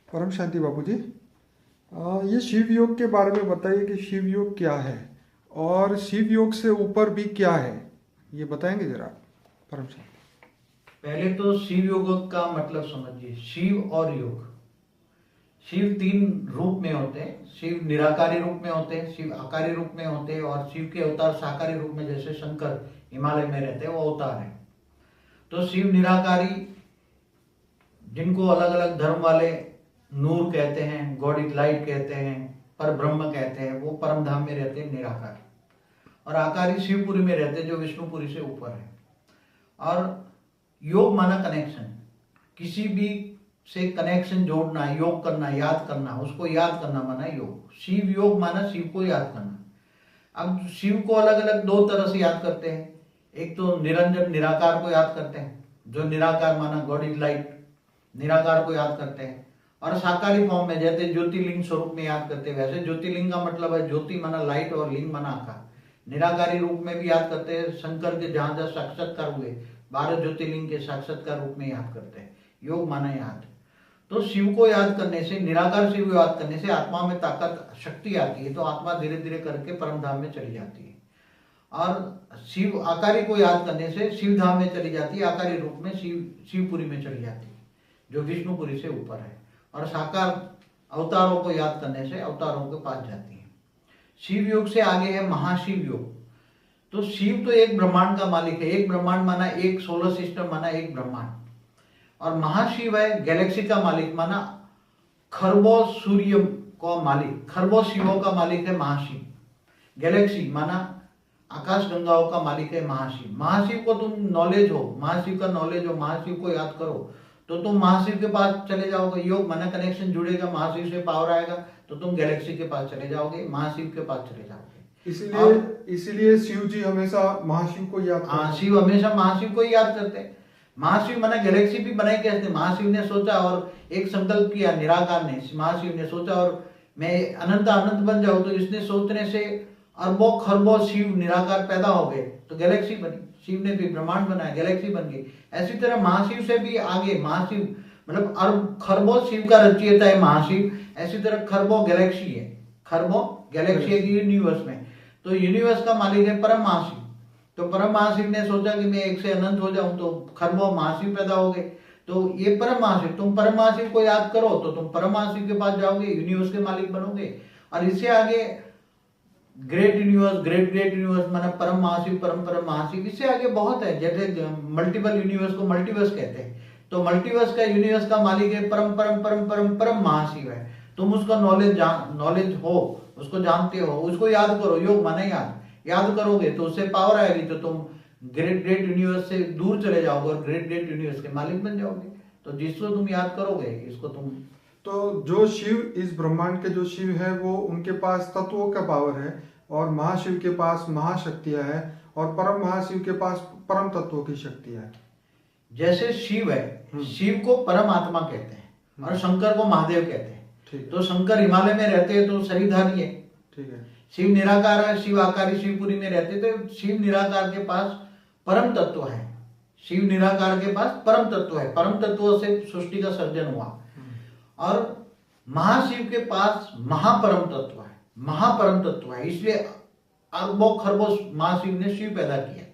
परम शांति बाबू जी। ये शिव योग के बारे में बताइए कि शिव योग क्या है और शिव योग से ऊपर भी क्या है, ये बताएंगे जरा परम शांति। पहले तो शिव योग का मतलब समझिए। शिव और योग, शिव तीन रूप में होते हैं। शिव निराकारी रूप में होते हैं, शिव आकारी रूप में होते हैं, और शिव के अवतार साकारी रूप में, जैसे शंकर हिमालय में रहते हैं, वो अवतार है। तो शिव निराकारी, जिनको अलग अलग धर्म वाले नूर कहते हैं, गॉड इज लाइट कहते हैं, पर ब्रह्म कहते हैं, वो परम धाम में रहते हैं निराकारी। और आकारी शिवपुरी में रहते हैं, जो विष्णुपुरी से ऊपर है। और योग माना कनेक्शन, किसी भी से कनेक्शन जोड़ना, योग करना, याद करना, उसको याद करना माना योग। शिव योग माना शिव को याद करना। अब शिव को अलग अलग दो तरह से याद करते हैं। एक तो निरंजन निराकार को याद करते हैं, जो निराकार माना गॉड इज लाइट, निराकार को याद करते हैं। और साकारी फॉर्म में जैसे ज्योतिर्लिंग स्वरूप में याद करते हैं, वैसे ज्योतिर्लिंग का मतलब है ज्योति माना लाइट और लिंग माना आकार। निराकारी रूप में भी याद करते हैं, शंकर के जहां जहां साक्षात्कार हुए 12 ज्योतिर्लिंग के साक्षात्कार रूप में याद करते हैं। योग माना याद। तो शिव को याद करने से, निराकार शिव को याद करने से आत्मा में ताकत, शक्ति आती है। तो आत्मा धीरे धीरे करके परम धाम में चली जाती है। और शिव आकारी को याद करने से शिव धाम में चली जाती है, आकारी रूप में शिवपुरी में चली जाती है, जो विष्णुपुरी से ऊपर है। और साकार अवतारों को याद करने से अवतारों के पास जाती है। शिव योग से आगे है महाशिव योग। तो शिव तो एक ब्रह्मांड का मालिक है। एक ब्रह्मांड माना एक सोलर सिस्टम माना एक ब्रह्मांड। और महाशिव है गैलेक्सी का मालिक, माना खरबों सूर्य का मालिक, खरबों शिवों का मालिक है महाशिव। गैलेक्सी माना आकाश गंगाओं का मालिक है महाशिव। महाशिव को तुम नॉलेज हो, महाशिव का नॉलेज हो, महाशिव को याद करो, तो तुम महाशिव के पास चले जाओगे। योग माना कनेक्शन जुड़ेगा, महाशिव से पावर आएगा, तो तुम गैलेक्सी के पास चले जाओगे, महाशिव के पास चले जाओगे। इसीलिए शिव जी हमेशा महाशिव को याद करते हैं। हाँ, शिव हमेशा महाशिव को ही याद करते हैं। महाशिव माना गैलेक्सी भी बनाई कैसे? महाशिव ने सोचा और एक संकल्प किया, निराकार ने, महाशिव ने सोचा और मैं अनंत अनंत बन जाऊं। तो इसने सोचने से अरबों खरबों शिव निराकार पैदा हो गए, तो गैलेक्सी बनी। शिव ने भी ब्रह्मांड बनाया, गैलेक्सी बन गई। ऐसी तरह महाशिव से भी आगे, महाशिव मतलब अरब खरबों शिव का रचयिता है महाशिव। ऐसी तरह खरबों गैलेक्सी है, खरबों गैलेक्सी है यूनिवर्स में। तो यूनिवर्स का मालिक है परम महाशिव। तो परम महाशिव ने सोचा कि मैं एक से अनंत हो जाऊं, तो खरबों महाशिव पैदा हो गए। तो ये परम महाशिव, तुम परम महाशिव को याद करो तो तुम परम महाशिव के पास जाओगे, यूनिवर्स के मालिक बनोगे। और इससे आगे great universe, great great universe माना परम महाशिव, परम परम महाशिव। इससे आगे बहुत है, जैसे मल्टीपल यूनिवर्स को मल्टीवर्स कहते हैं। तो मल्टीवर्स का, यूनिवर्स का मालिक है परम परम परम परम परम महाशिव है। तुम उसका नॉलेज हो, उसको जानते हो, उसको याद करो। योग माना याद करोगे तो उससे पावर आएगी, तो तुम ग्रेट ग्रेट यूनिवर्स से दूर चले जाओगे और ग्रेट ग्रेट यूनिवर्स के मालिक बन जाओगे। तो जिसको तुम याद करोगे, इसको तुम। तो जो शिव, इस ब्रह्मांड के जो शिव है, वो उनके पास तत्वों का पावर है, और महाशिव के पास महाशक्तियां है, और परम महाशिव के पास परम तत्वों की शक्तियां है। जैसे शिव है, शिव को परम आत्मा कहते हैं और शंकर को महादेव कहते हैं। तो शंकर हिमालय में रहते हैं तो शरीरधारी है। ठीक है। शिव निराकार है, शिव आकारी शिवपुरी में रहते। तो शिव निराकार के पास परम तत्व है। शिव निराकार के पास परम तत्व है। परम तत्व से सृष्टि का सर्जन हुआ। और महाशिव के पास महापरम तत्व है, महापरम तत्व है। इसलिए अरबों खरबों महाशिव ने शिव पैदा किया।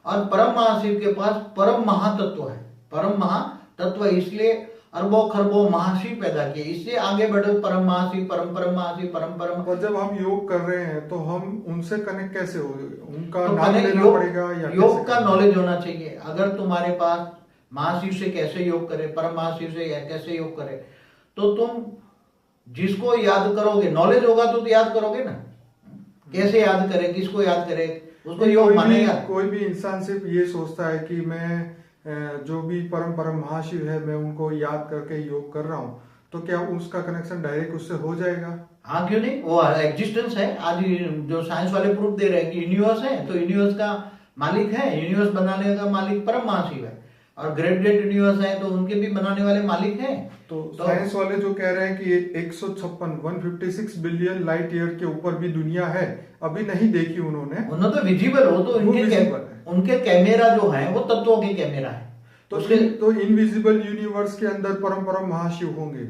और परम महाशिव के पास परम महातत्व है, परम महातत्व है। इसलिए अरबों खरबों महाशिव पैदा किए। इससे आगे बढ़ो, परम महाशिव, परम परम महाशिव, परम परम। और जब हम योग कर रहे हैं तो हम उनसे कनेक्ट कैसे हो? उनका तो नाम लेना पड़ेगा या योग का नॉलेज होना चाहिए। अगर तुम्हारे पास महाशिव से कैसे योग करे, परम महाशिव से कैसे योग करे, तो तुम जिसको याद करोगे, नॉलेज होगा तो याद करोगे ना। कैसे याद करे, किसको याद करे, उसको योग मानेगा। कोई भी इंसान सिर्फ ये सोचता है कि मैं जो भी परम परम महाशिव है, मैं उनको याद करके योग कर रहा हूँ, तो क्या उसका कनेक्शन डायरेक्ट उससे हो जाएगा? हाँ, क्यों नहीं। वो एग्जिस्टेंस है। आज जो साइंस वाले प्रूफ दे रहे हैं कि यूनिवर्स है, तो यूनिवर्स का मालिक है, यूनिवर्स बनाने का मालिक परम महाशिव है। और ग्रेट ग्रेट यूनिवर्स है, तो उनके भी बनाने वाले मालिक हैं। तो साइंस वाले जो कह रहे हैं कि 156 बिलियन लाइट ईयर के ऊपर भी दुनिया है, अभी नहीं देखी उन्होंने तो विजिबल हो, तो उनके कैमरा जो है वो तत्वों के कैमरा है। तो इनविजिबल यूनिवर्स के अंदर परम परम महाशिव होंगे।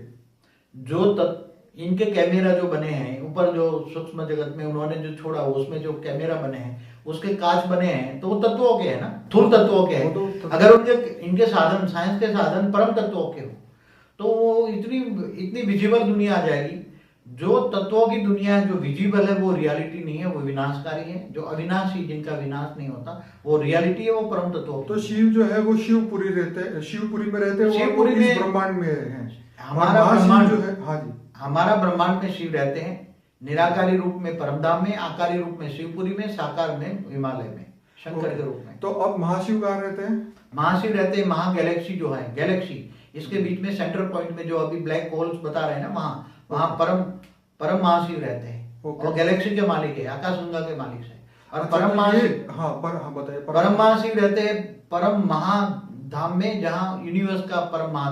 इनके कैमरा जो बने हैं ऊपर, जो सूक्ष्म जगत में उन्होंने जो छोड़ा उसमें जो कैमरा बने हैं उसके कांच बने हैं, तो वो तत्वों के है ना, थूल तत्वों के हैं। अगर उनके इनके साधन, साइंस के साधन परम तत्वों के हो तो वो इतनी विजिबल दुनिया आ जाएगी। जो तत्वों की दुनिया है, जो विजिबल है, वो रियलिटी नहीं है, वो विनाशकारी है। जो अविनाशी, जिनका विनाश नहीं होता, वो रियलिटी है, वो परम तत्व। तो शिव जो है वो शिवपुरी में रहते हैं, शिवपुरी में ब्रह्मांड में हैं। हमारा ब्रह्मांड जो है, हाँ जी, हमारा ब्रह्मांड में शिव रहते हैं, निराकारी रूप में परमधाम में, आकारी रूप में शिवपुरी में, साकार में हिमालय में, शंकर के रूप में। तो अब महाशिव कहाँ रहते हैं? महाशिव रहते हैं महा गैलेक्सी जो है, गैलेक्सी इसके बीच में सेंटर पॉइंट में जो अभी ब्लैक होल्स बता रहे हैं ना, वहां परम महाशिव रहते हैं। और गैलेक्सी के मालिक है, आकाशगंगा के मालिक है। और परम महाशिव, बताइए। परम महाशिव रहते हैं परम महाधाम में, जहाँ यूनिवर्स का परम महा।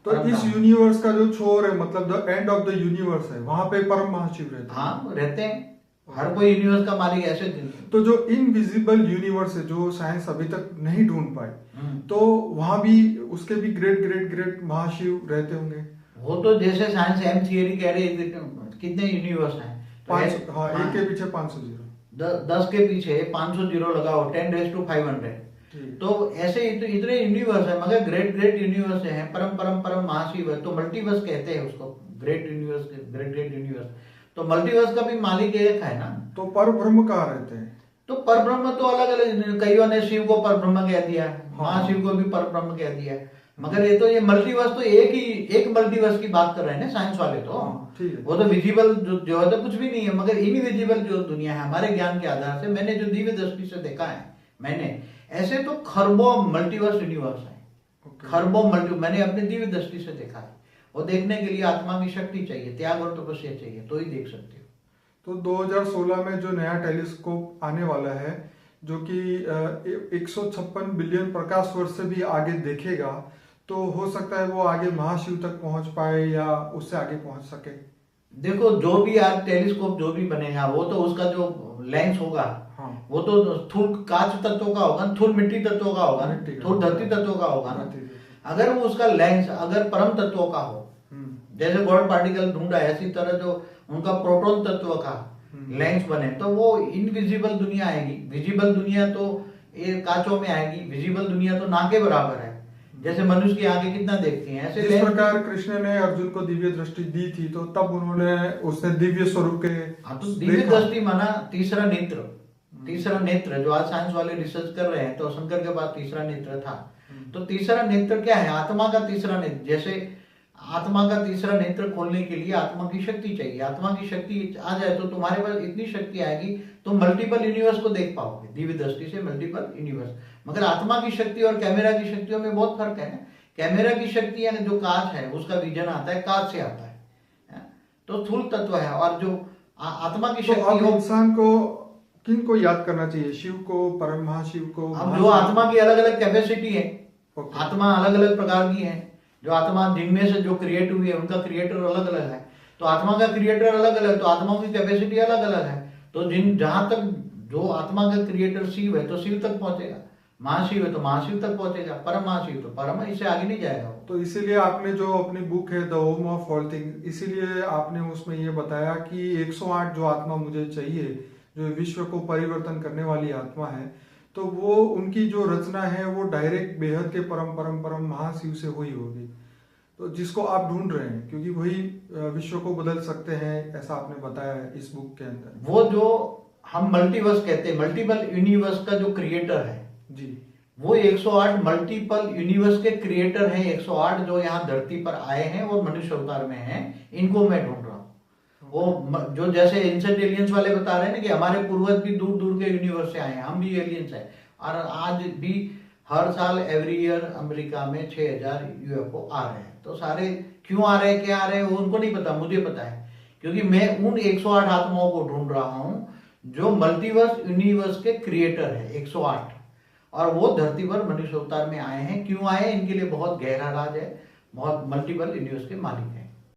तो इस यूनिवर्स का जो छोर है, मतलब the end of the universe है, वहां पे परम महाशिव रहते हैं। हाँ, रहते हैं। हर कोई यूनिवर्स का मालिक ऐसे। तो जो इनविजिबल यूनिवर्स है, जो साइंस अभी तक नहीं ढूंढ पाई, तो वहां भी उसके भी ग्रेट महाशिव रहते होंगे। वो तो जैसे साइंस एम थियरी कह रही है, कितने यूनिवर्स हैं? 500, हाँ, एक के पीछे 500 जीरो, 10 के पीछे 500 जीरो लगाओ, 10⁻500। तो ऐसे इतने यूनिवर्स है, मगर ग्रेट यूनिवर्स हैं। परम महाशिव है, तो मल्टीवर्स कहते हैं उसको, ग्रेट यूनिवर्स। तो मल्टीवर्स का भी मालिक एक है ना। तो पर ब्रह्म कहाँ रहते हैं? तो पर ब्रह्म तो अलग अलग, कईयों ने शिव को पर ब्रह्म कह दिया, महाशिव को भी पर ब्रह्म कह दिया। मगर ये मल्टीवर्स तो एक मल्टीवर्स की बात कर रहे हैं ना साइंस वाले। तो वो तो विजिबल जो है तो कुछ भी नहीं है, मगर इनविजिबल जो दुनिया है, हमारे ज्ञान के आधार से, मैंने जो दिव्य दृष्टि से देखा है, ऐसे तो खरबों मल्टीवर्स यूनिवर्स है। खरबों मैंने अपने दिव्य दृष्टि से देखा है। वो देखने के लिए आत्मा की शक्ति चाहिए, त्याग और तपस्या चाहिए, तो ही देख सकते हो। तो 2016 में जो नया टेलीस्कोप आने वाला है, जो कि 156 बिलियन प्रकाश वर्ष से भी आगे देखेगा, तो हो सकता है वो आगे महाशिव तक पहुंच पाए या उससे आगे पहुंच सके। देखो, जो भी आज टेलीस्कोप जो भी बनेगा, वो तो उसका जो लेंस होगा, हाँ, वो तो थूल कांच तत्वों का होगा, थूल मिट्टी तत्वों का होगा, थूल धरती तत्वों का होगा ना। अगर वो उसका लेंस अगर परम तत्वों का हो, जैसे गॉड पार्टिकल ढूंढा है, इसी तरह जो उनका प्रोटॉन तत्व का लेंस बने, तो वो इनविजिबल दुनिया आएगी। विजिबल दुनिया तो ये कांचों में आएगी, विजिबल दुनिया तो ना के बराबर है। जैसे मनुष्य की आंखें कितना देखती हैं, ऐसे जिस प्रकार कृष्ण ने अर्जुन को दिव्य दृष्टि दी थी, तो तब उन्होंने उसने दिव्य स्वरूप के, तो दिव्य दृष्टि माना तीसरा नेत्र जो आज साइंस वाले रिसर्च कर रहे हैं, तो शंकर के पास तीसरा नेत्र था। तो तीसरा नेत्र क्या है? आत्मा का तीसरा नेत्र। जैसे आत्मा का तीसरा नेत्र खोलने के लिए आत्मा की शक्ति चाहिए। आत्मा की शक्ति आ जाए तो तुम्हारे पास इतनी शक्ति आएगी, तुम मल्टीपल यूनिवर्स को देख पाओगे दिव्य दृष्टि से, मल्टीपल यूनिवर्स। मगर आत्मा की शक्ति और कैमरा की शक्तियों में बहुत फर्क है ना। कैमरा की शक्ति यानी जो कांच है, उसका विजन आता है, कांच से आता है, तो स्थूल तत्व है। और जो आत्मा की शक्ति, तो इंसान को किन को याद करना चाहिए? शिव को, परम महाशिव को? अब जो आत्मा की अलग अलग कैपेसिटी है, आत्मा अलग अलग प्रकार की है। जो आत्मा जिनमें से जो क्रिएट हुई है, उनका क्रिएटर अलग अलग है। तो आत्मा का क्रिएटर अलग अलग, तो आत्माओं की कैपेसिटी अलग अलग है। तो जहां तक जो आत्मा का क्रिएटर शिव है, तो शिव तक पहुंचेगा। महाशिव है तो महाशिव तक पहुंचेगा। परम महाशिव तो परम, इससे आगे नहीं जाएगा। तो इसीलिए आपने जो अपनी बुक है the home of all things, इसीलिए आपने उसमें ये बताया कि 108 जो आत्मा मुझे चाहिए, जो विश्व को परिवर्तन करने वाली आत्मा है, तो वो उनकी जो रचना है वो डायरेक्ट बेहद के परम महाशिव से हुई होगी, तो जिसको आप ढूंढ रहे हैं, क्योंकि वही विश्व को बदल सकते हैं, ऐसा आपने बताया है इस बुक के अंदर। वो जो हम मल्टीवर्स कहते हैं, मल्टीपल यूनिवर्स का जो क्रिएटर है जी, वो 108 मल्टीपल यूनिवर्स के क्रिएटर हैं। 108 जो यहाँ धरती पर आए हैं और मनुष्य अवतार में हैं, इनको मैं ढूंढ रहा हूँ। वो जो जैसे एंशिएंट एलियंस वाले बता रहे हैं ना कि हमारे पूर्वज भी दूर दूर के यूनिवर्स से आए हैं, हम भी एलियंस हैं। और आज भी हर साल एवरी ईयर अमेरिका में 6000 यूएफओ आ रहे हैं। तो सारे क्यों आ रहे हैं, क्या आ रहे हैं, वो उनको नहीं पता, मुझे पता है, क्योंकि मैं उन 108 आत्माओं को ढूंढ रहा हूँ जो मल्टीवर्स यूनिवर्स के क्रिएटर है 108, और वो धरती पर मनुष्य अवतार में आए हैं। क्यों आए, इनके लिए बहुत गहरा राज है, बहुत मल्टीपल यूनिवर्स के मालिक।